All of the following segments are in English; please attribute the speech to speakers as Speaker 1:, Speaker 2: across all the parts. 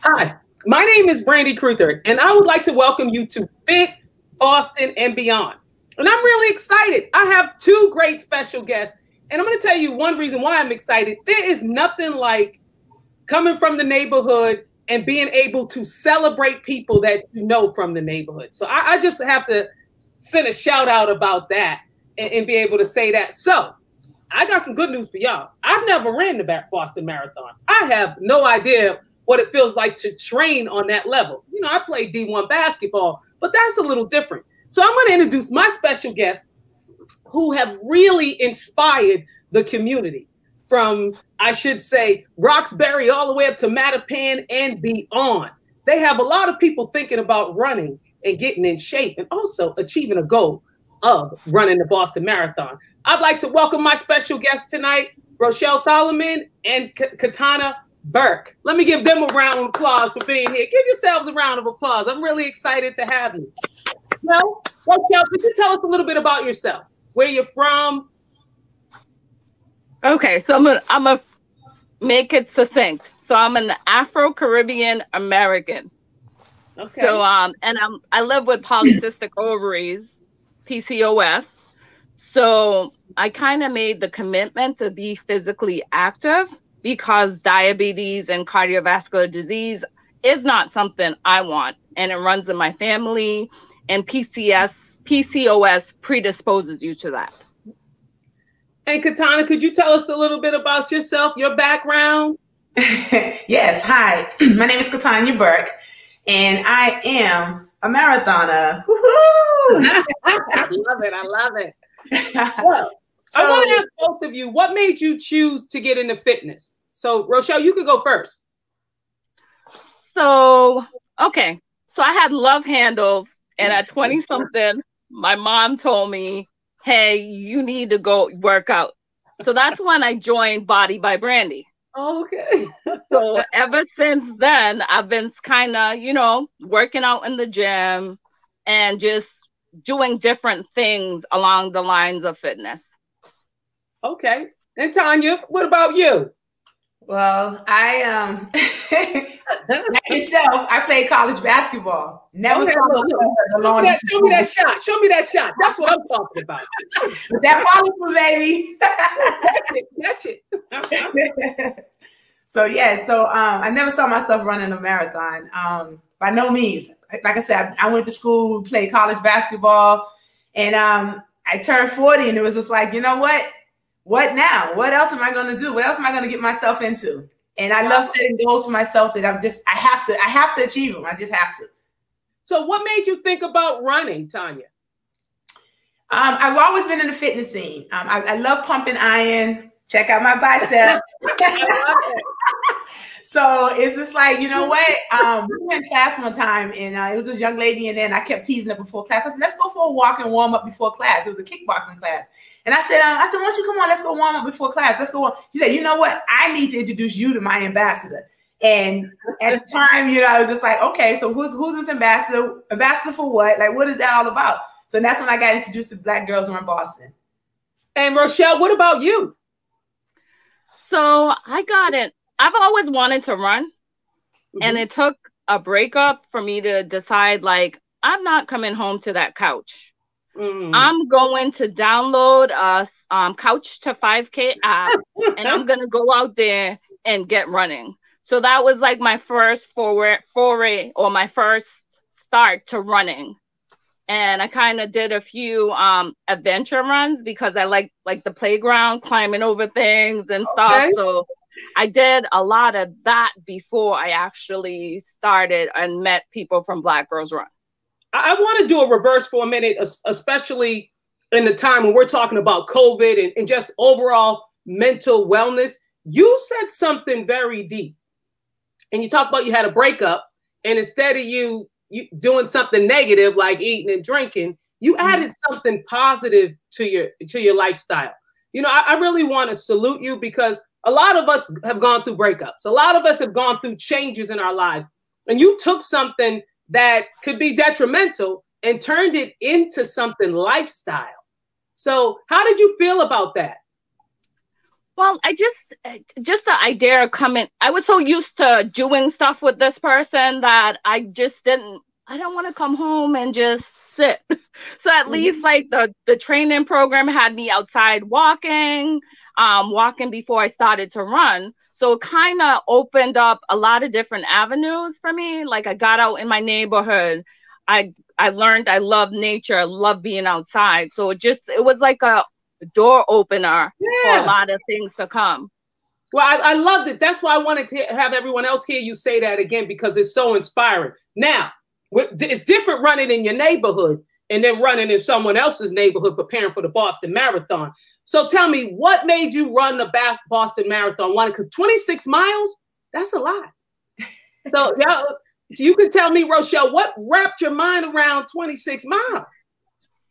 Speaker 1: Hi, my name is Brandy Cruther, and I would like to welcome you to Fit Boston and Beyond. And I'm really excited. I have two great special guests, and I'm going to tell you one reason why I'm excited. There is nothing like coming from the neighborhood and being able to celebrate people that you know from the neighborhood. So I just have to send a shout out about that and be able to say that. So I got some good news for y'all. I've never ran the Boston Marathon. I have no idea what it feels like to train on that level. You know, I played D1 basketball, but that's a little different. So I'm going to introduce my special guests who have really inspired the community from, I should say, Roxbury all the way up to Mattapan and beyond. They have a lot of people thinking about running and getting in shape and also achieving a goal of running the Boston Marathon. I'd like to welcome my special guests tonight, Rochelle Solomon and Katana Burke. Let me give them a round of applause for being here. Give yourselves a round of applause. I'm really excited to have you. Well, Rochelle, could you tell us a little bit about yourself? Where you're from?
Speaker 2: Okay, so I'm gonna make it succinct. So I'm an Afro-Caribbean American. Okay. So I live with polycystic ovaries, PCOS. So I kind of made the commitment to be physically active because diabetes and cardiovascular disease is not something I want, and it runs in my family, and PCOS predisposes you to that.
Speaker 1: And Katana, could you tell us a little bit about yourself, your background?
Speaker 3: Yes, hi. My name is Katana Burke, and I am a marathoner.
Speaker 1: Woohoo! I love it. Well, so, I want to ask both of you, what made you choose to get into fitness? So, Rochelle, you could go first.
Speaker 2: So, okay. So I had love handles, and at 20-something, my mom told me, hey, you need to go work out. So that's when I joined Body by Brandy.
Speaker 1: Okay.
Speaker 2: So ever since then, I've been kind of, working out in the gym and just doing different things along the lines of fitness.
Speaker 1: Okay. And Tanya, what about you?
Speaker 3: Well, I like yourself, I played college basketball. Never saw
Speaker 1: show me that shot. Show me that shot. That's what I'm talking about.
Speaker 3: That follicle, baby.
Speaker 1: Catch it.
Speaker 3: So I never saw myself running a marathon. By no means. Like I said, I went to school, played college basketball, and I turned 40, and it was just like, you know what? What now? What else am I going to do? What else am I going to get myself into? And I love setting goals for myself that I have to achieve them. I just have to.
Speaker 1: So what made you think about running, Tanya?
Speaker 3: I've always been in the fitness scene. I love pumping iron. Check out my biceps. So it's just like, you know what? We were in class one time, and it was this young lady, and then I kept teasing her before class. I said, let's go for a walk and warm up before class. It was a kickboxing class. And I said, why don't you come on? Let's go warm up before class. Let's go on. She said, you know what? I need to introduce you to my ambassador. And at the time, I was just like, okay, so who's this ambassador? Ambassador for what? Like, what is that all about? So that's when I got introduced to Black Girls Run Boston.
Speaker 1: And Rochelle, what about you?
Speaker 2: So I got it. I've always wanted to run, and it took a breakup for me to decide, like, I'm not coming home to that couch. I'm going to download a Couch to 5K app, and I'm going to go out there and get running. So that was like my first foray or my first start to running. And I kind of did a few adventure runs because I like the playground, climbing over things and stuff. So I did a lot of that before I actually started and met people from Black Girls Run.
Speaker 1: I want to do a reverse for a minute, especially in the time when we're talking about COVID and just overall mental wellness. You said something very deep, and you talked about you had a breakup, and instead of you doing something negative like eating and drinking, you added something positive to your lifestyle. I really want to salute you because a lot of us have gone through breakups. A lot of us have gone through changes in our lives, and you took something that could be detrimental and turned it into something lifestyle. So how did you feel about that?
Speaker 2: Well, just the idea of coming. I was so used to doing stuff with this person that I just didn't. I don't want to come home and just sit. So at least like the training program had me outside walking before I started to run. So it kind of opened up a lot of different avenues for me. Like I got out in my neighborhood. I learned I love nature. I love being outside. So it was like a door opener for a lot of things to come.
Speaker 1: Well, I loved it. That's why I wanted to have everyone else hear you say that again, because it's so inspiring. Now, it's different running in your neighborhood and then running in someone else's neighborhood preparing for the Boston Marathon. So tell me, what made you run the Boston Marathon? One, because 26 miles, that's a lot. So you can tell me, Rochelle, what wrapped your mind around 26 miles?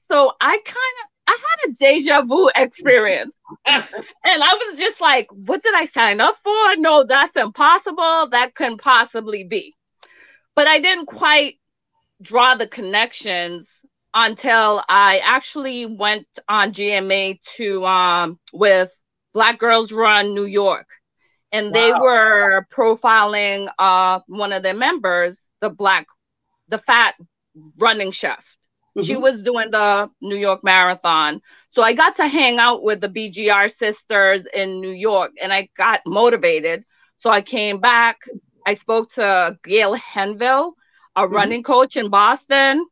Speaker 2: So I had a deja vu experience. And I was just like, what did I sign up for? No, that's impossible. That couldn't possibly be. But I didn't quite draw the connections until I actually went on GMA to with Black Girls Run New York. And they were profiling one of their members, the fat running chef. She was doing the New York Marathon. So I got to hang out with the BGR sisters in New York and I got motivated. So I came back. I spoke to Gail Henville, a running coach in Boston.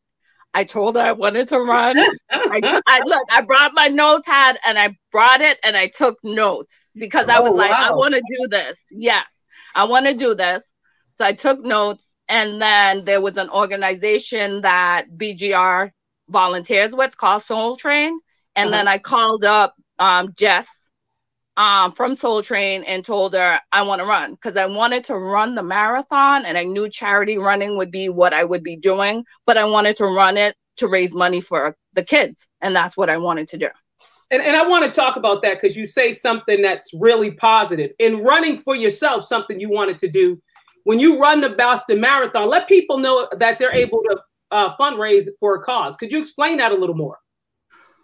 Speaker 2: I told her I wanted to run. I brought my notepad and I brought it and I took notes because I was like, I want to do this. Yes, I want to do this. So I took notes. And then there was an organization that BGR volunteers with called Soul Train. And then I called up Jess from Soul Train and told her I want to run because I wanted to run the marathon and I knew charity running would be what I would be doing, but I wanted to run it to raise money for the kids. And that's what I wanted to do.
Speaker 1: And I want to talk about that because you say something that's really positive. In running for yourself, something you wanted to do, when you run the Boston Marathon, let people know that they're able to fundraise for a cause. Could you explain that a little more?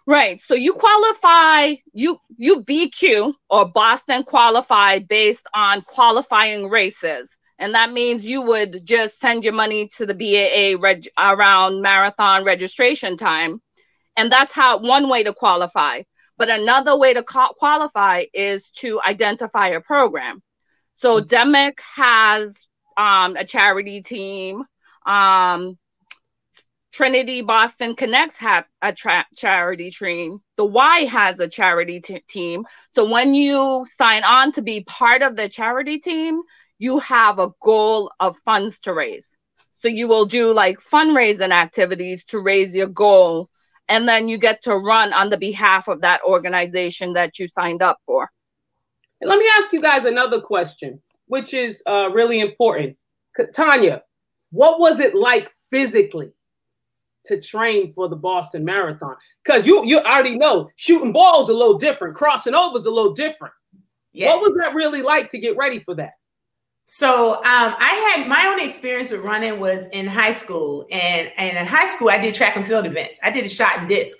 Speaker 2: Right. So you qualify, you BQ or Boston qualify based on qualifying races. And that means you would just send your money to the BAA around marathon registration time. And that's one way to qualify. But another way to qualify is to identify a program. So DEMIC has a charity team. Trinity Boston Connects have a charity team. The Y has a charity team. So when you sign on to be part of the charity team, you have a goal of funds to raise. So you will do like fundraising activities to raise your goal. And then you get to run on the behalf of that organization that you signed up for.
Speaker 1: And let me ask you guys another question, which is really important. Tanya, what was it like physically to train for the Boston Marathon? Because you already know shooting balls a little different, crossing over is a little different. Yes. What was that really like to get ready for that?
Speaker 3: So I had my only experience with running was in high school. And in high school, I did track and field events. I did a shot and disc.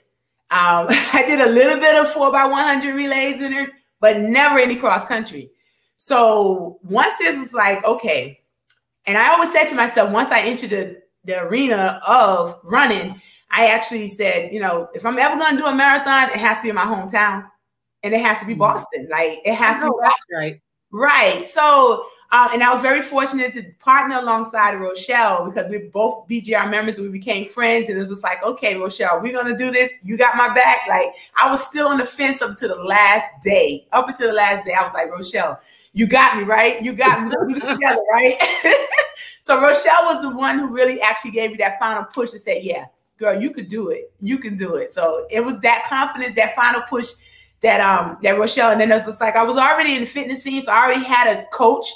Speaker 3: I did a little bit of 4x100 relays in it, but never any cross country. So once this was like, okay. And I always said to myself, once I entered the arena of running, I actually said, you know, if I'm ever going to do a marathon, it has to be in my hometown and it has to be Boston. Like it has to be Boston.
Speaker 1: Right.
Speaker 3: Right. So, and I was very fortunate to partner alongside Rochelle because we're both BGR members and we became friends. And it was just like, okay, Rochelle, we're going to do this. You got my back. Like I was still on the fence up until the last day. Up until the last day, I was like, Rochelle, you got me, right? You got me. We together, right? So Rochelle was the one who really actually gave me that final push to say, yeah, girl, you could do it. You can do it. So it was that confidence, that final push that Rochelle, and then it was just like, I was already in the fitness scene. So I already had a coach,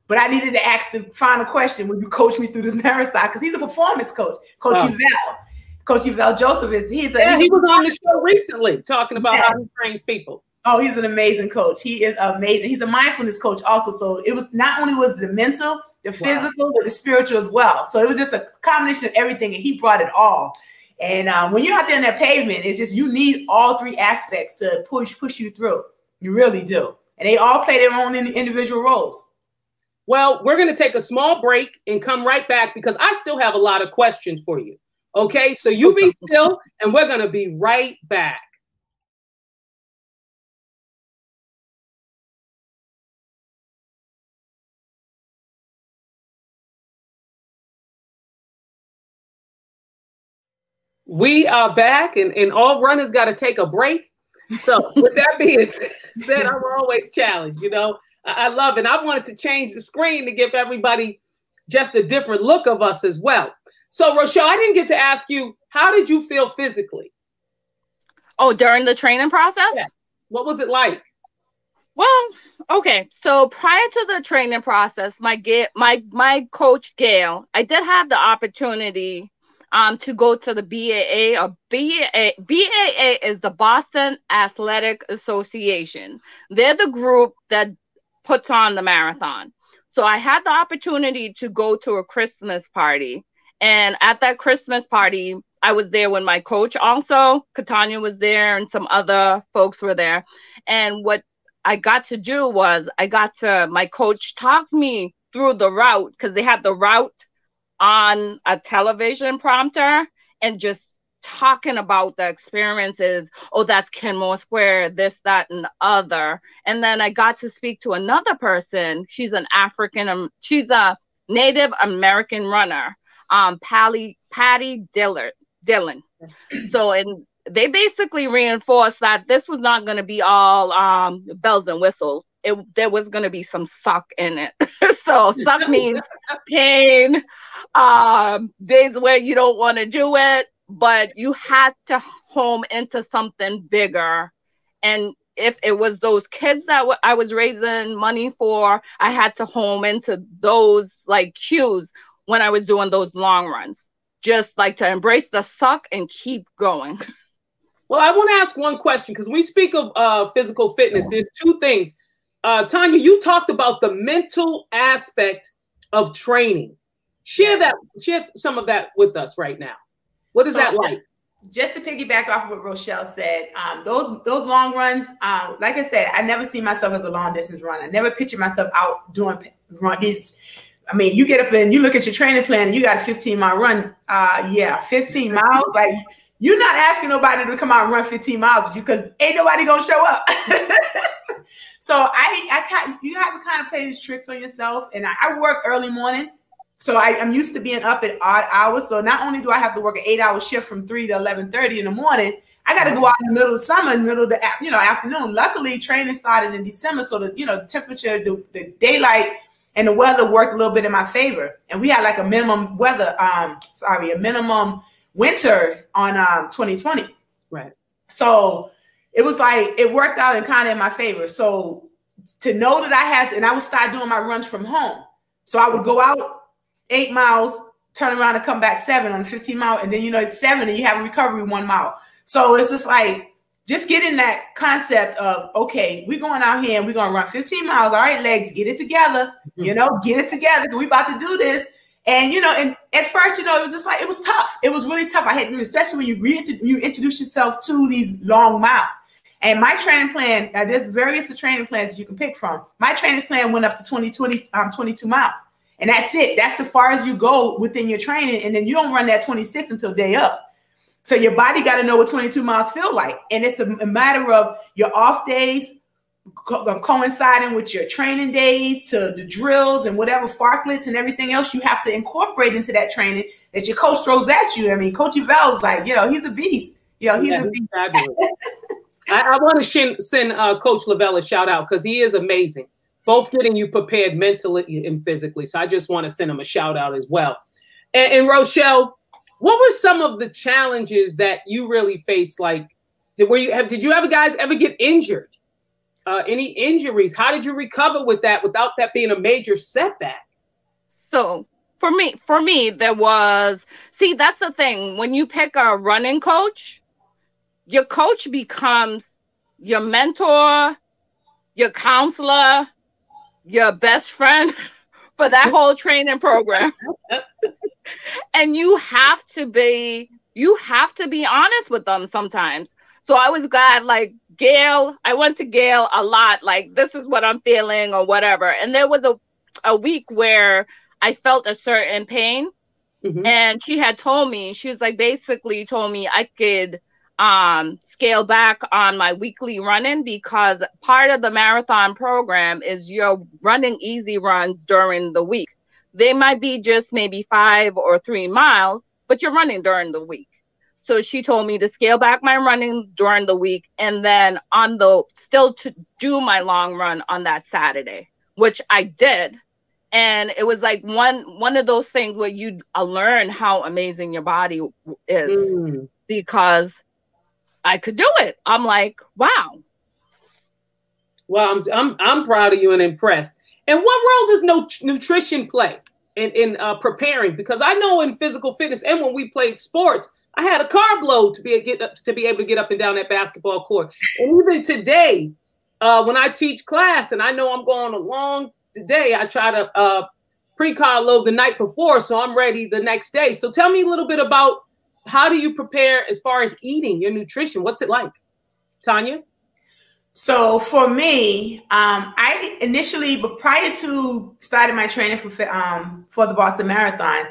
Speaker 3: but I needed to ask the final question, would you coach me through this marathon? Because he's a performance coach, Coach Yvel. Coach Yvel Joseph he was
Speaker 1: on the show recently talking about how he trains people.
Speaker 3: Oh, he's an amazing coach. He is amazing. He's a mindfulness coach also. So it was not only was the mental, the physical, but the spiritual as well. So it was just a combination of everything, and he brought it all. And when you're out there in that pavement, it's just you need all three aspects to push you through. You really do. and they all play their own individual roles.
Speaker 1: Well, we're going to take a small break and come right back because I still have a lot of questions for you. Okay, so you be still, and we're going to be right back. We are back, and all runners got to take a break. So with that being said, I'm always challenged. You know, I love it. I wanted to change the screen to give everybody just a different look of us as well. So Rochelle, I didn't get to ask you, how did you feel physically?
Speaker 2: Oh, during the training process?
Speaker 1: Yeah. What was it like?
Speaker 2: Well, okay. So prior to the training process, my coach Gail, I did have the opportunity to go to the BAA. BAA is the Boston Athletic Association. They're the group that puts on the marathon. So I had the opportunity to go to a Christmas party. And at that Christmas party, I was there with my coach also. Katanya was there and some other folks were there. And what I got to do was my coach talked me through the route because they had the route on a television prompter and just talking about the experiences. Oh, that's Kenmore Square, this, that, and the other. And then I got to speak to another person. She's she's a Native American runner, Patty Dillon. So, and they basically reinforced that this was not going to be all bells and whistles. There was going to be some suck in it. So suck means pain, days where you don't want to do it, but you had to home into something bigger. And if it was those kids that I was raising money for, I had to home into those like cues when I was doing those long runs, just like to embrace the suck and keep going.
Speaker 1: Well, I want to ask one question because we speak of physical fitness. There's two things. Tanya, you talked about the mental aspect of training. Share some of that with us right now. What is that like?
Speaker 3: Just to piggyback off of what Rochelle said, those long runs, like I said, I never see myself as a long distance runner. I never picture myself out doing these. I mean, you get up and you look at your training plan and you got a 15-mile run. 15 miles. Like, you're not asking nobody to come out and run 15 miles with you because ain't nobody gonna show up. So you have to kind of play these tricks on yourself. And I work early morning. So I'm used to being up at odd hours. So not only do I have to work an 8-hour shift from 3 to 11:30 in the morning, I got to go out in the middle of the summer, in the middle of the afternoon. Luckily, training started in December. So the temperature, the daylight and the weather worked a little bit in my favor. And we had like a minimum winter on 2020.
Speaker 1: Right.
Speaker 3: So it was like, it worked out and kind of in my favor. So to know that I would start doing my runs from home. So I would go out 8 miles, turn around and come back 7 on the 15 mile. And then, it's 7 and you have a recovery 1 mile. So it's just like, just getting that concept of, okay, we're going out here and we're going to run 15 miles. All right, legs, get it together, get it together. We about to do this. And, and at first, it was just like, it was tough. It was really tough. I had, especially when you introduce yourself to these long miles. And my training plan, there's various training plans you can pick from. My training plan went up to 22 miles. And that's it. That's the far as you go within your training. And then you don't run that 26 until day up. So your body got to know what 22 miles feel like. And it's a matter of your off days coinciding with your training days to the drills and whatever fartleks and everything else you have to incorporate into that training that your coach throws at you. I mean, Coach Yvel's like, he's a beast. He's a beast.
Speaker 1: Fabulous. I want to send Coach Lavelle a shout out because he is amazing, both getting you prepared mentally and physically. So I just want to send him a shout out as well. And Rochelle, what were some of the challenges that you really faced? Like, did you ever guys ever get injured? Any injuries? How did you recover with that without that being a major setback?
Speaker 2: So for me, there was, that's the thing. When you pick a running coach, your coach becomes your mentor, your counselor, your best friend for that whole training program. And you have to be honest with them sometimes. So I was glad, like Gail, I went to Gail a lot, like, this is what I'm feeling or whatever. And there was a week where I felt a certain pain. And she had told me, she was like, basically told me I could scale back on my weekly running, because part of the marathon program is you're running easy runs during the week. They might be just maybe 5 or 3 miles, but you're running during the week. So she told me to scale back my running during the week, and then still to do my long run on that Saturday, which I did. And it was like one of those things where you learn how amazing your body is, because I could do it. I'm like, wow.
Speaker 1: Well, I'm proud of you and impressed. And what role does nutrition play in preparing? Because I know in physical fitness and when we played sports, I had a carb load to be able to get up and down that basketball court. And even today, when I teach class and I know I'm going a long day, I try to pre-carb load the night before, so I'm ready the next day. So tell me a little bit about, how do you prepare as far as eating, your nutrition? What's it like, Tanya?
Speaker 3: So for me, I initially, but prior to starting my training for the Boston Marathon,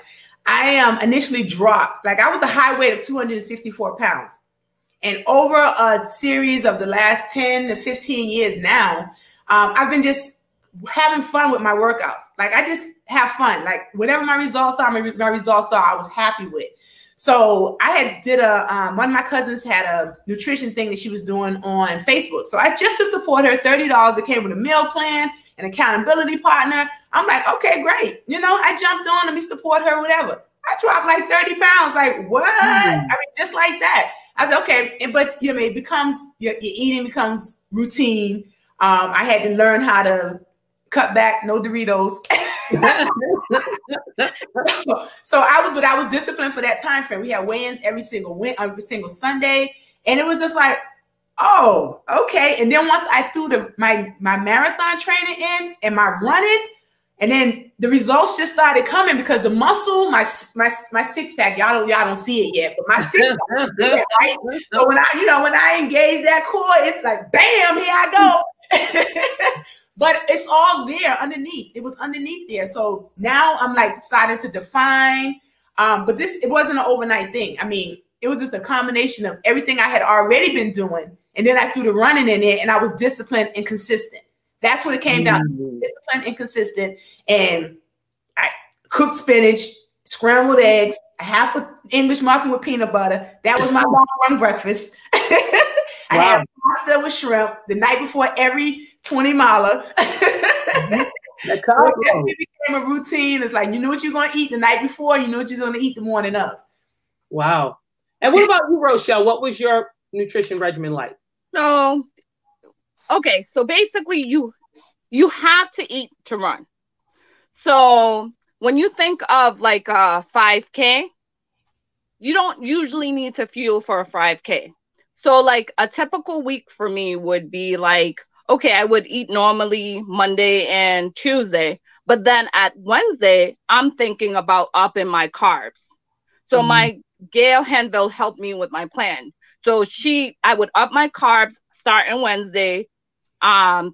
Speaker 3: I initially dropped. Like, I was a high weight of 264 pounds. And over a series of the last 10 to 15 years now, I've been just having fun with my workouts. Like, I just have fun. Like, whatever my results are, I was happy with. So I had did one of my cousins had a nutrition thing that she was doing on Facebook. So I, just to support her, $30, it came with a meal plan, an accountability partner. I'm like, okay, great. You know, I jumped on, let me support her, whatever. I dropped like 30 pounds. Like, what? I mean, just like that. I said, okay. But, you know, it becomes, your eating becomes routine. I had to learn how to cut back, no Doritos. So I was disciplined for that time frame. We had weigh-ins every single Sunday, and it was just like, oh, okay. And then once I threw my marathon training in and my running, and then the results just started coming, because the muscle, my six pack, y'all don't see it yet, but my six pack, right? So when I engage that core, it's like, bam, here I go. But it's all there underneath. It was underneath there. So now I'm like starting to define. But it wasn't an overnight thing. I mean, it was just a combination of everything I had already been doing. And then I threw the running in it, and I was disciplined and consistent. That's what it came down to. Disciplined and consistent. And I cooked spinach, scrambled eggs, a half an English muffin with peanut butter. That was my long run breakfast. I had pasta with shrimp the night before every 20 miler. So it became a routine. It's like, you know what you're going to eat the night before, you know what you're going to eat the morning of.
Speaker 1: Wow. And what about you, Rochelle? What was your nutrition regimen like?
Speaker 2: So, okay, so basically you have to eat to run. So when you think of like a 5K, you don't usually need to fuel for a 5K. So like a typical week for me would be like, okay, I would eat normally Monday and Tuesday, but then at Wednesday, I'm thinking about upping my carbs. So my Gail Henville helped me with my plan. So I would up my carbs starting Wednesday,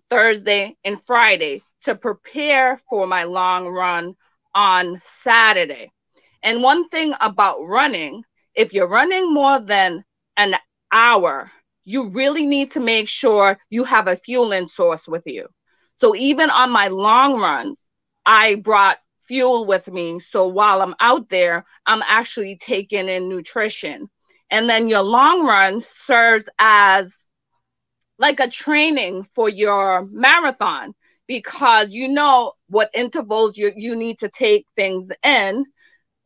Speaker 2: Thursday, and Friday to prepare for my long run on Saturday. And one thing about running, if you're running more than an hour, you really need to make sure you have a fueling source with you. So even on my long runs, I brought fuel with me. So while I'm out there, I'm actually taking in nutrition. And then your long run serves as like a training for your marathon, because you know what intervals you need to take things in,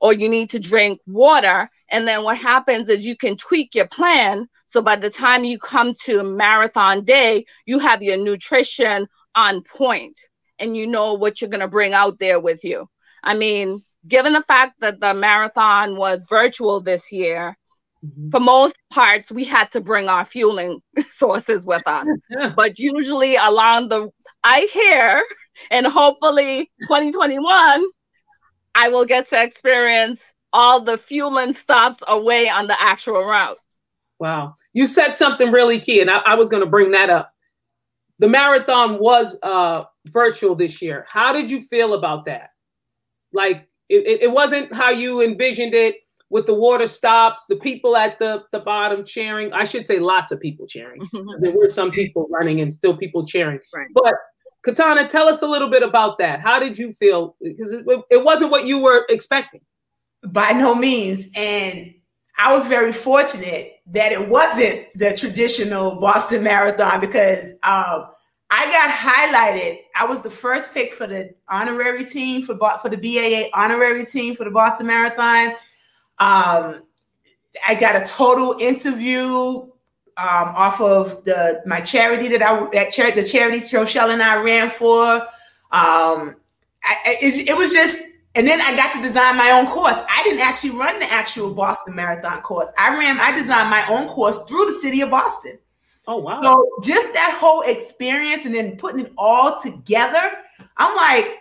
Speaker 2: or you need to drink water. And then what happens is you can tweak your plan. So by the time you come to marathon day, you have your nutrition on point and you know what you're going to bring out there with you. I mean, given the fact that the marathon was virtual this year, for most parts, we had to bring our fueling sources with us. But usually I hear, and hopefully 2021, I will get to experience all the fueling stops away on the actual route.
Speaker 1: Wow. you said something really key, and I was going to bring that up. The marathon was virtual this year. How did you feel about that? Like, it wasn't how you envisioned it with the water stops, the people at the bottom cheering. I should say lots of people cheering. There were some people running and still people cheering.
Speaker 2: Right.
Speaker 1: But Katana, tell us a little bit about that. How did you feel? Because it wasn't what you were expecting.
Speaker 3: By no means. And I was very fortunate that it wasn't the traditional Boston Marathon, because I got highlighted. I was the first pick for the honorary team for the BAA honorary team for the Boston Marathon. I got a total interview off of my charity the charity Rochelle and I ran for. It was just, and then I got to design my own course. I didn't actually run the actual Boston Marathon course. I designed my own course through the city of Boston.
Speaker 1: Oh, wow. So
Speaker 3: just that whole experience and then putting it all together, I'm like,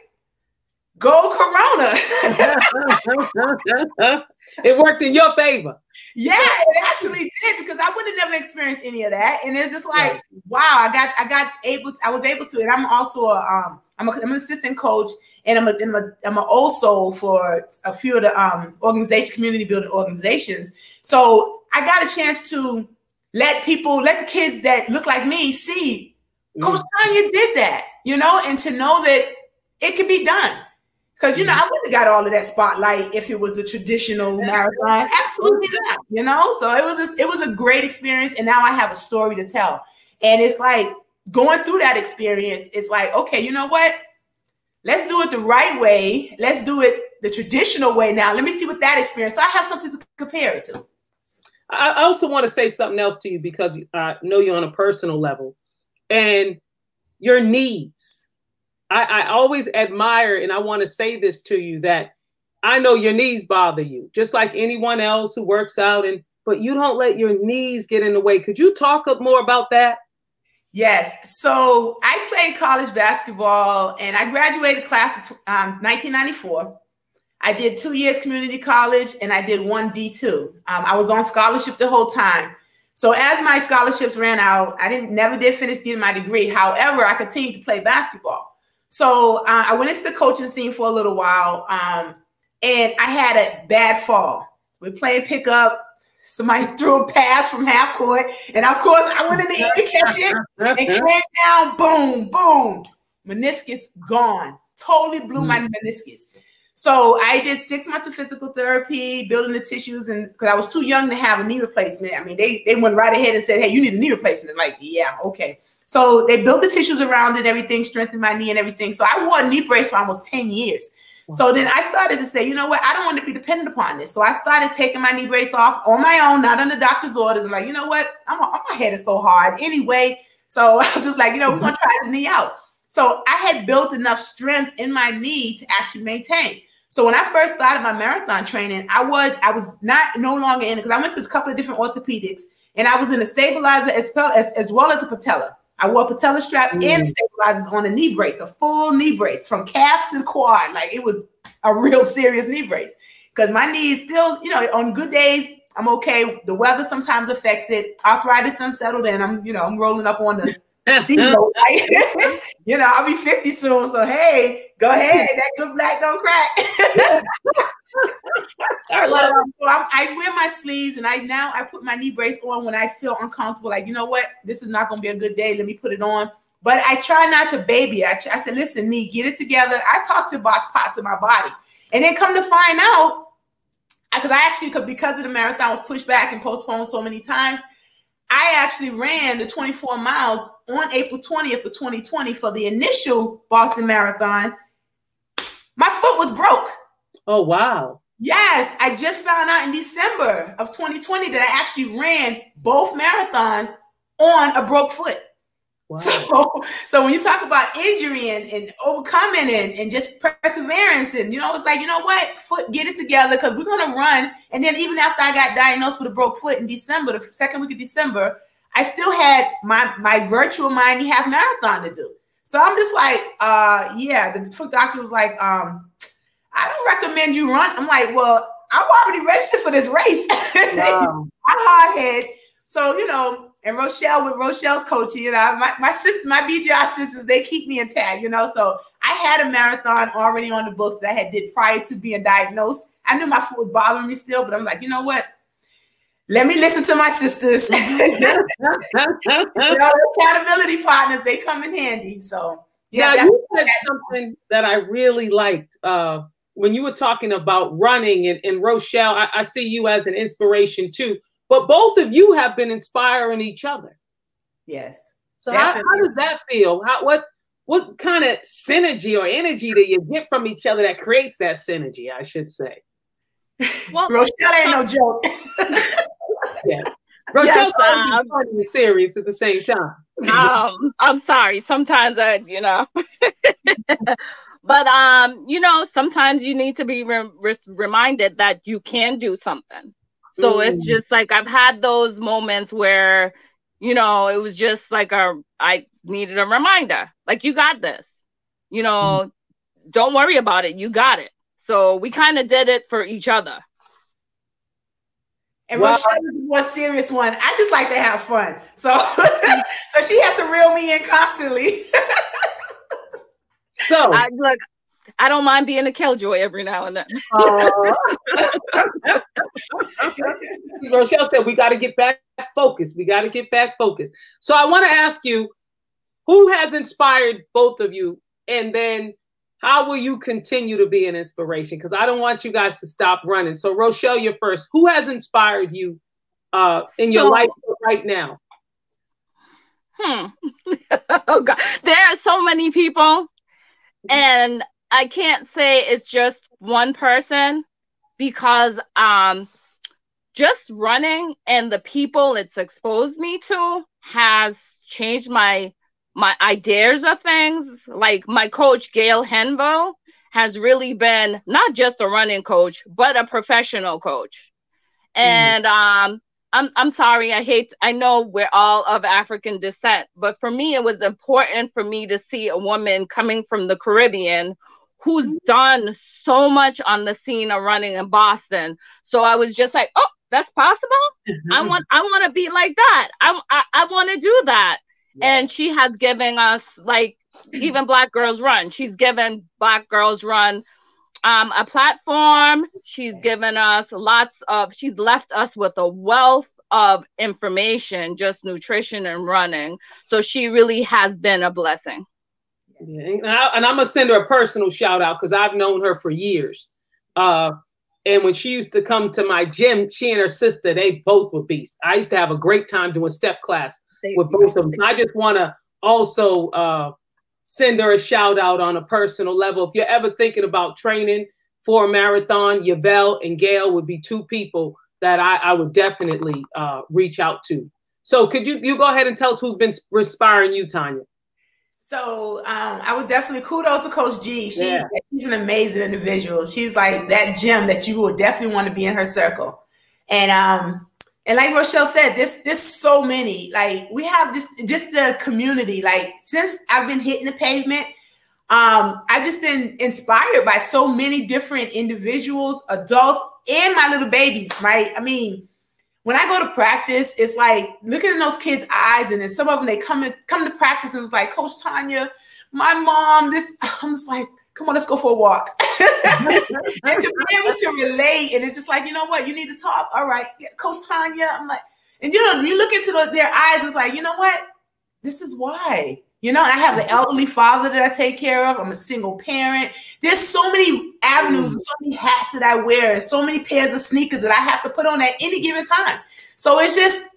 Speaker 3: go Corona.
Speaker 1: It worked in your favor.
Speaker 3: Yeah, it actually did, because I would have never experienced any of that. And it's just like, wow, I was able to. And I'm also I'm an assistant coach, and I'm an also for a few of the community building organizations. So I got a chance to let the kids that look like me see Coach Tanya did that, and to know that it can be done. Because, I wouldn't have got all of that spotlight if it was the traditional marathon. Absolutely not, So it was a great experience. And now I have a story to tell. And it's like going through that experience, it's like, okay, you know what? Let's do it the right way. Let's do it the traditional way now. Let me see what that experience. So I have something to compare it to.
Speaker 1: I also want to say something else to you, because I know you're on a personal level, and your needs. I always admire, and I want to say this to you, that I know your knees bother you, just like anyone else who works out, but you don't let your knees get in the way. Could you talk more about that?
Speaker 3: Yes. So I played college basketball, and I graduated class of 1994. I did 2 years community college, and I did 1 D2. I was on scholarship the whole time. So as my scholarships ran out, I never did finish getting my degree. However, I continued to play basketball. So I went into the coaching scene for a little while, and I had a bad fall. We're playing pickup. Somebody threw a pass from half court, and of course I went in the air to catch it, and came down, boom, boom, meniscus gone. Totally blew my meniscus. So I did 6 months of physical therapy, building the tissues, and because I was too young to have a knee replacement. I mean, they went right ahead and said, "Hey, you need a knee replacement." Like, yeah, okay. So they built the tissues around it, everything, strengthened my knee and everything. So I wore a knee brace for almost 10 years. So then I started to say, you know what? I don't want to be dependent upon this. So I started taking my knee brace off on my own, not under doctor's orders. I'm like, you know what? My head is so hard anyway. So I was just like, we're going to try this knee out. So I had built enough strength in my knee to actually maintain. So when I first started my marathon training, I was no longer in it, because I went to a couple of different orthopedics, and I was in a stabilizer as well as a patella. I wore a patella strap and stabilizers on a knee brace, a full knee brace from calf to quad. Like, it was a real serious knee brace, because my knee is still, on good days, I'm okay. The weather sometimes affects it. Arthritis unsettled, and I'm rolling up on the zero. I'll be 50 soon. So, hey, go ahead. That good black don't crack. I wear my sleeves, and I put my knee brace on when I feel uncomfortable. Like, you know what? This is not going to be a good day. Let me put it on. But I try not to baby it. I said, listen, knee, get it together. I talk to parts of my body. And then come to find out, because of the marathon was pushed back and postponed so many times, I actually ran the 24 miles on April 20th of 2020 for the initial Boston Marathon. My foot was broke.
Speaker 1: Oh, wow.
Speaker 3: Yes, I just found out in December of 2020 that I actually ran both marathons on a broke foot. Wow. So when you talk about injury and overcoming and just perseverance, and it's like, you know what, foot, get it together, because we're gonna run. And then even after I got diagnosed with a broke foot in December, the second week of December, I still had my virtual Miami half marathon to do. So I'm just like, the foot doctor was like, I don't recommend you run. I'm like, well, I'm already registered for this race. Wow. I'm hard head. So, you know, and Rochelle with Rochelle's coaching, you know, my sister, my BJR sisters, they keep me intact, you know. So I had a marathon already on the books that I had did prior to being diagnosed. I knew my foot was bothering me still, but I'm like, you know what? Let me listen to my sisters. You know, accountability partners, they come in handy. So
Speaker 1: yeah, now, you said something that I really liked when you were talking about running, and Rochelle, I see you as an inspiration too. But both of you have been inspiring each other.
Speaker 3: Yes.
Speaker 1: So how does that feel? What kind of synergy or energy do you get from each other that creates that synergy, I should say?
Speaker 3: Well, Rochelle ain't no joke.
Speaker 1: Yeah. Rochelle's funny and serious at the same time.
Speaker 2: I'm sorry. Sometimes you know. But you know, sometimes you need to be reminded that you can do something. So it's just like I've had those moments where, you know, it was just like I needed a reminder. Like, you got this. You know, don't worry about it. You got it. So we kind of did it for each other.
Speaker 3: And Rochelle is the more serious one. I just like to have fun. So, so she has to reel me in constantly.
Speaker 1: So
Speaker 2: look, I don't mind being a killjoy every now and then.
Speaker 1: Rochelle said, we got to get back focused. We got to get back focused. So I want to ask you, who has inspired both of you? And then how will you continue to be an inspiration? Because I don't want you guys to stop running. So Rochelle, you're first. Who has inspired you in your life right now?
Speaker 2: Oh God, there are so many people, and I can't say it's just one person, because just running and the people it's exposed me to has changed my ideas of things. Like, my coach, Gail Henville, has really been not just a running coach, but a professional coach. And I'm sorry, I know we're all of African descent, but for me, it was important for me to see a woman coming from the Caribbean who's done so much on the scene of running in Boston. So I was just like, oh, that's possible. I want to be like that. I want to do that. Yes. And she has given us, like, even Black Girls Run. She's given Black Girls Run a platform. She's given us she's left us with a wealth of information, just nutrition and running. So she really has been a blessing.
Speaker 1: Yeah, and I'm going to send her a personal shout out, because I've known her for years. And when she used to come to my gym, she and her sister, they both were beasts. I used to have a great time doing step class with both of them. So I just want to also send her a shout out on a personal level. If you're ever thinking about training for a marathon, Yvelle and Gail would be two people that I would definitely reach out to. So could you go ahead and tell us who's been inspiring you, Tanya?
Speaker 3: So I would definitely kudos to Coach G. She's an amazing individual. She's like that gem that you would definitely want to be in her circle. And like Rochelle said, there's so many. Like, we have just the community. Like, since I've been hitting the pavement, I've just been inspired by so many different individuals, adults, and my little babies, right? I mean, when I go to practice, it's like looking in those kids' eyes, and then some of them, they come to practice and it's like, Coach Tanya, my mom, this. I'm just like, come on, let's go for a walk. And to be able to relate, and it's just like, you know what, you need to talk. All right, Coach Tanya. I'm like, and you know, you look into their eyes, and it's like, you know what, this is why. You know, I have an elderly father that I take care of. I'm a single parent. There's so many avenues and so many hats that I wear, and so many pairs of sneakers that I have to put on at any given time. So it's just,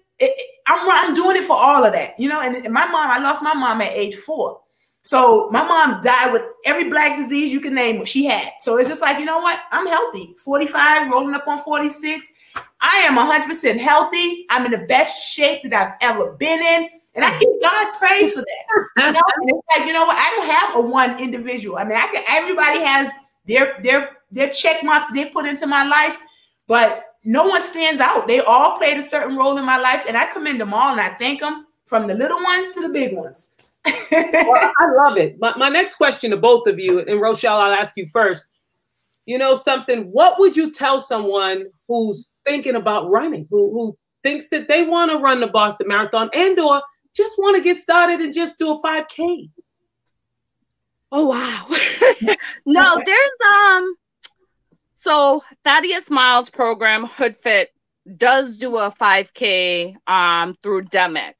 Speaker 3: I'm doing it for all of that, you know. And my mom, I lost my mom at age 4. So my mom died with every black disease you can name what she had. So it's just like, you know what? I'm healthy. 45, rolling up on 46. I am 100% healthy. I'm in the best shape that I've ever been in. And I give God praise for that. You know? And it's like, you know what? I don't have a one individual. I mean, everybody has their check mark they put into my life, but no one stands out. They all played a certain role in my life, and I commend them all, and I thank them, from the little ones to the big ones.
Speaker 1: Well, I love it. My next question to both of you, and Rochelle, I'll ask you first. You know something? What would you tell someone who's thinking about running, who thinks that they want to run the Boston Marathon and or just want to get started and just do a 5K?
Speaker 2: Oh, wow. No, there's, so Thaddeus Miles program, Hood Fit, does do a 5K through DEMIC.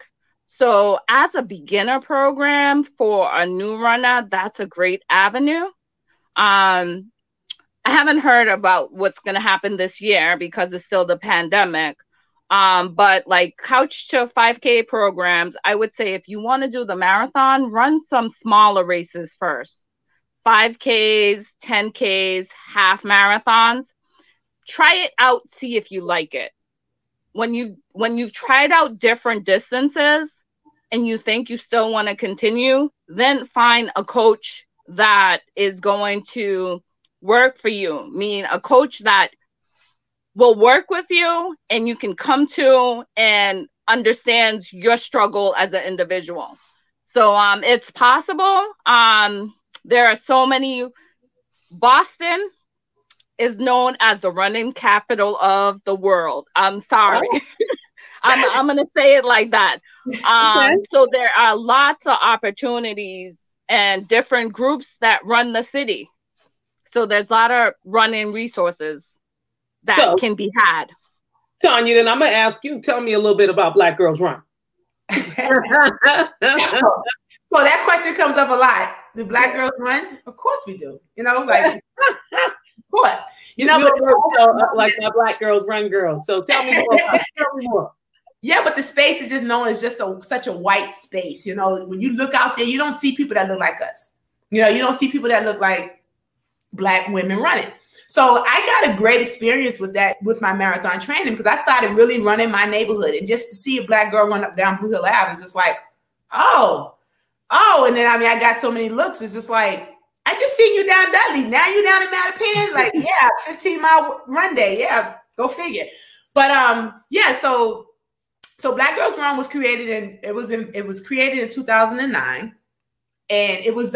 Speaker 2: So as a beginner program for a new runner, that's a great avenue. I haven't heard about what's going to happen this year because it's still the pandemic. But like couch to 5K programs, I would say if you want to do the marathon, run some smaller races first. 5Ks, 10Ks, half marathons. Try it out, see if you like it. When you've tried out different distances and you think you still want to continue, then find a coach that is going to work for you. Meaning a coach that will work with you and you can come to and understands your struggle as an individual. So it's possible. There are so many. Boston is known as the running capital of the world. I'm sorry. Oh. I'm going to say it like that. Okay. So there are lots of opportunities and different groups that run the city. So there's a lot of running resources that can be had.
Speaker 1: Tanya, then I'm going to ask you, tell me a little bit about Black Girls Run.
Speaker 3: Well, that question comes up a lot. Do Black Girls Run? Of course we do. You know, like, of course. You know,
Speaker 1: but like my Black Girls Run girls. So tell me more. Tell me more.
Speaker 3: Yeah, but the space is just known as just such a white space. You know, when you look out there, you don't see people that look like us. You know, you don't see people that look like Black women running. So I got a great experience with that, with my marathon training, because I started really running my neighborhood, and just to see a Black girl run up down Blue Hill Ave is just like, oh. And then, I mean, I got so many looks. It's just like, I just seen you down Dudley. Now you down in Mattapan. Like, yeah, 15-mile run day. Yeah, go figure. But yeah, so Black Girls Run was created created in 2009, and it was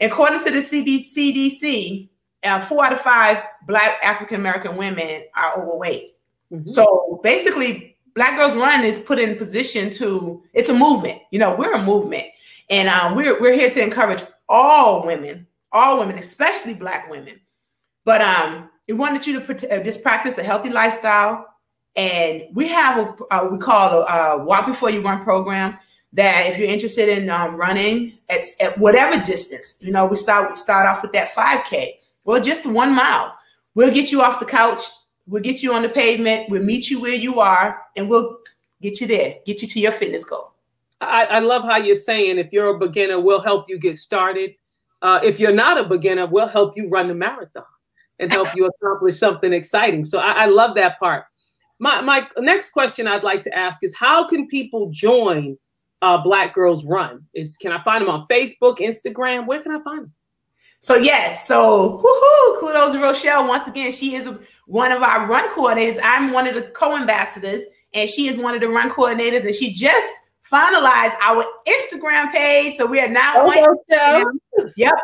Speaker 3: according to the CDC, 4 out of 5 Black African American women are overweight. Mm-hmm. So basically, Black Girls Run is put in position to, it's a movement. You know, we're a movement, and we're here to encourage all women, especially Black women. But we wanted you to just practice a healthy lifestyle. And we have what we call a Walk Before You Run program, that if you're interested in running at whatever distance, you know, we start off with that 5K. Well, just 1 mile. We'll get you off the couch. We'll get you on the pavement. We'll meet you where you are, and we'll get you there, get you to your fitness goal.
Speaker 1: I love how you're saying, if you're a beginner, we'll help you get started. If you're not a beginner, we'll help you run the marathon and help you accomplish something exciting. So I love that part. My next question I'd like to ask is, how can people join Black Girls Run? Can I find them on Facebook, Instagram? Where can I find them?
Speaker 3: So yes, so woohoo, kudos to Rochelle. Once again, she is one of our run coordinators. I'm one of the co-ambassadors, and she is one of the run coordinators, and she just finalized our Instagram page. So we are now on Instagram. Yep,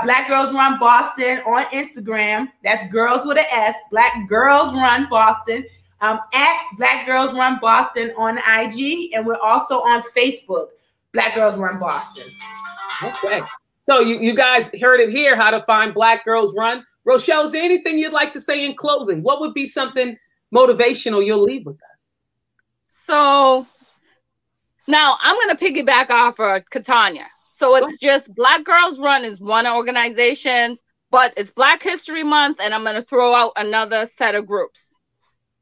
Speaker 3: Black Girls Run Boston on Instagram. That's girls with an S, Black Girls Run Boston. At Black Girls Run Boston on IG, and we're also on Facebook, Black Girls Run Boston.
Speaker 1: Okay. So you guys heard it here, how to find Black Girls Run. Rochelle, is there anything you'd like to say in closing? What would be something motivational you'll leave with us?
Speaker 2: So now I'm going to piggyback off of Katanya. So it's just Black Girls Run is one organization, but it's Black History Month, and I'm going to throw out another set of groups.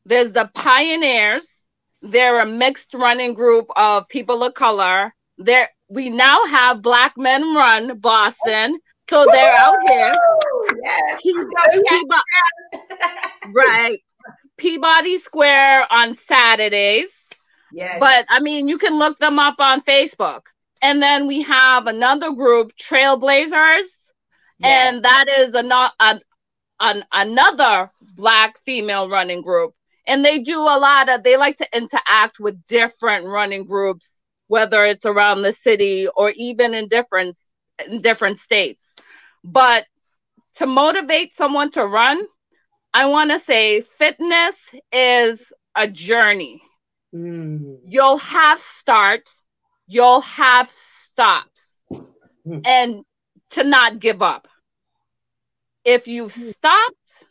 Speaker 2: There's the Pioneers. They're a mixed running group of people of color. We now have Black Men Run Boston. So they're out here. Yes. Right. Peabody Square on Saturdays. Yes. But I mean, you can look them up on Facebook. And then we have another group, Trailblazers. Yes. And that is another Black female running group. And they do they like to interact with different running groups, whether it's around the city or even in different states. But to motivate someone to run, I want to say fitness is a journey. You'll have starts, you'll have stops, and to not give up. If you've stopped,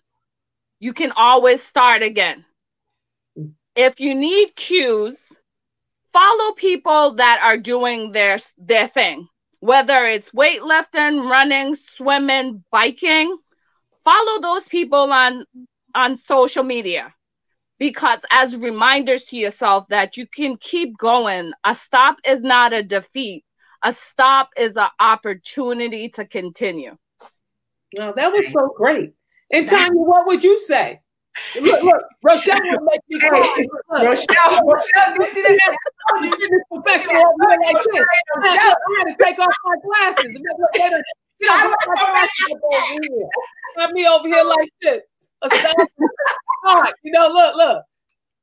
Speaker 2: you can always start again. If you need cues, follow people that are doing their thing. Whether it's weightlifting, running, swimming, biking, follow those people on social media. Because as reminders to yourself that you can keep going. A stop is not a defeat. A stop is an opportunity to continue.
Speaker 1: Well, that was so great. And Tanya, what would you say? Look, Rochelle will make me cry. Rochelle, you did this professional like this. I had to take off my glasses. Got me over here like this. You know, look.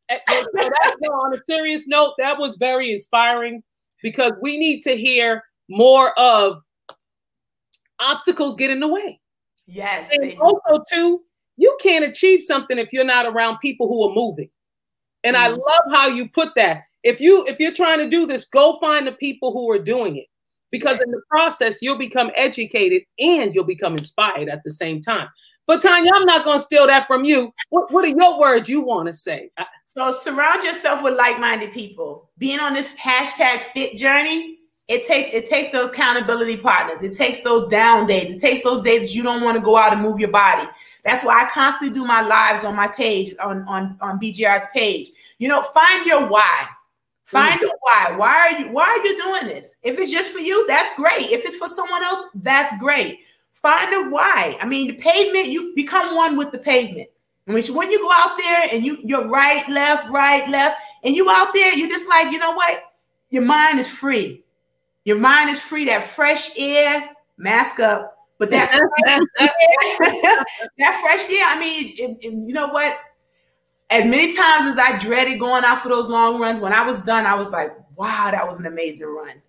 Speaker 1: On a serious note, that was very inspiring because we need to hear more of obstacles get in the way.
Speaker 3: Yes.
Speaker 1: And also, too, you can't achieve something if you're not around people who are moving. And I love how you put that. If you're trying to do this, go find the people who are doing it. Because in the process, you'll become educated and you'll become inspired at the same time. But Tanya, I'm not going to steal that from you. What are your words you want to say?
Speaker 3: So surround yourself with like-minded people. Being on this #fit journey, it takes those accountability partners. It takes those down days. It takes those days that you don't want to go out and move your body. That's why I constantly do my lives on my page, on BGR's page. You know, find your why. Find a why. Why are you doing this? If it's just for you, that's great. If it's for someone else, that's great. Find a why. I mean, the pavement, you become one with the pavement. When you go out there and you're right, left, and you out there, you're just like, you know what? Your mind is free. Your mind is free. That fresh air, mask up. But that fresh air, I mean, you know what? As many times as I dreaded going out for those long runs, when I was done, I was like, wow, that was an amazing run.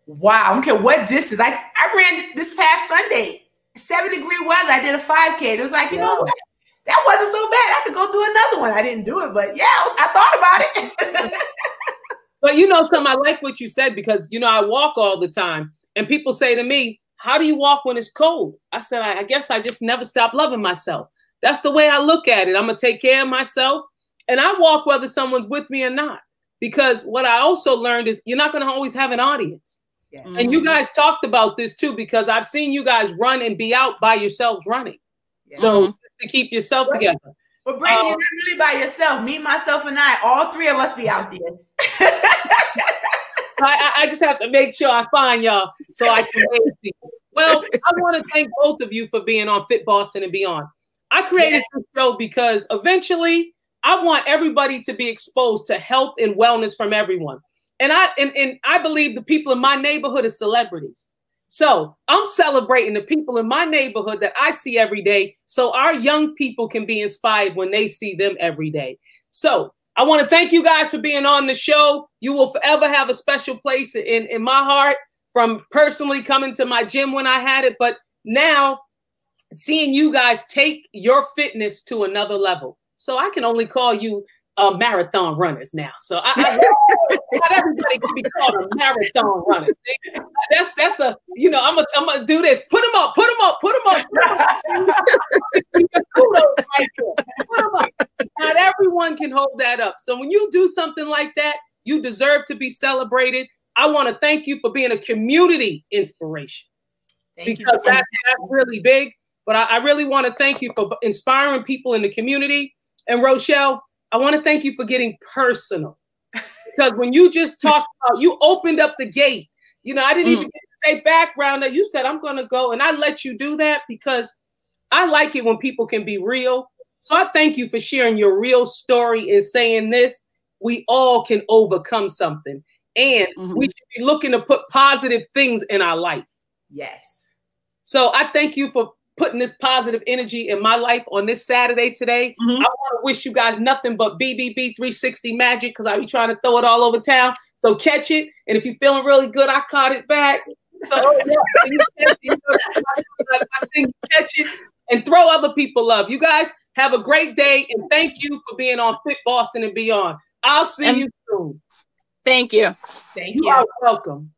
Speaker 3: Wow, I don't care what distance. I ran this past Sunday, 7-degree weather. I did a 5K. It was like, you know what? That wasn't so bad. I could go do another one. I didn't do it, but yeah, I thought about it.
Speaker 1: But you know something, I like what you said because, you know, I walk all the time and people say to me, how do you walk when it's cold? I said, I guess I just never stop loving myself. That's the way I look at it. I'm going to take care of myself. And I walk whether someone's with me or not. Because what I also learned is you're not going to always have an audience. Yes. And you guys talked about this too, because I've seen you guys run and be out by yourselves running. Yeah. So to keep yourself together.
Speaker 3: But Brandy, you're not really by yourself. Me, myself, and I, all three of us be out there.
Speaker 1: I just have to make sure I find y'all so I can wait people. Well, I want to thank both of you for being on Fit Boston and Beyond. I created this show because eventually I want everybody to be exposed to health and wellness from everyone. And I believe the people in my neighborhood are celebrities. So I'm celebrating the people in my neighborhood that I see every day so our young people can be inspired when they see them every day. So I want to thank you guys for being on the show. You will forever have a special place in my heart from personally coming to my gym when I had it. But now seeing you guys take your fitness to another level. So I can only call you marathon runners now. So not everybody can be called a marathon runner. See? That's a, you know, I'm gonna do this. Put them up. Kudos right there. Put them up. Not everyone can hold that up. So when you do something like that, you deserve to be celebrated. I want to thank you for being a community inspiration. Because that's really big. But I really want to thank you for inspiring people in the community. And Rochelle, I want to thank you for getting personal. Because when you just talked about, you opened up the gate. You know, I didn't even get to say background. That you said, I'm going to go. And I let you do that because I like it when people can be real. So I thank you for sharing your real story and saying this. We all can overcome something. And we should be looking to put positive things in our life.
Speaker 3: Yes.
Speaker 1: So I thank you for putting this positive energy in my life on this Saturday today. I want to wish you guys nothing but BBB 360 magic because I be trying to throw it all over town. So catch it. And if you're feeling really good, I caught it back. So I think catch it. and throw other people love. You guys have a great day, and thank you for being on Fit Boston and Beyond. I'll see you soon.
Speaker 2: Thank you.
Speaker 3: Thank you.
Speaker 1: You are welcome.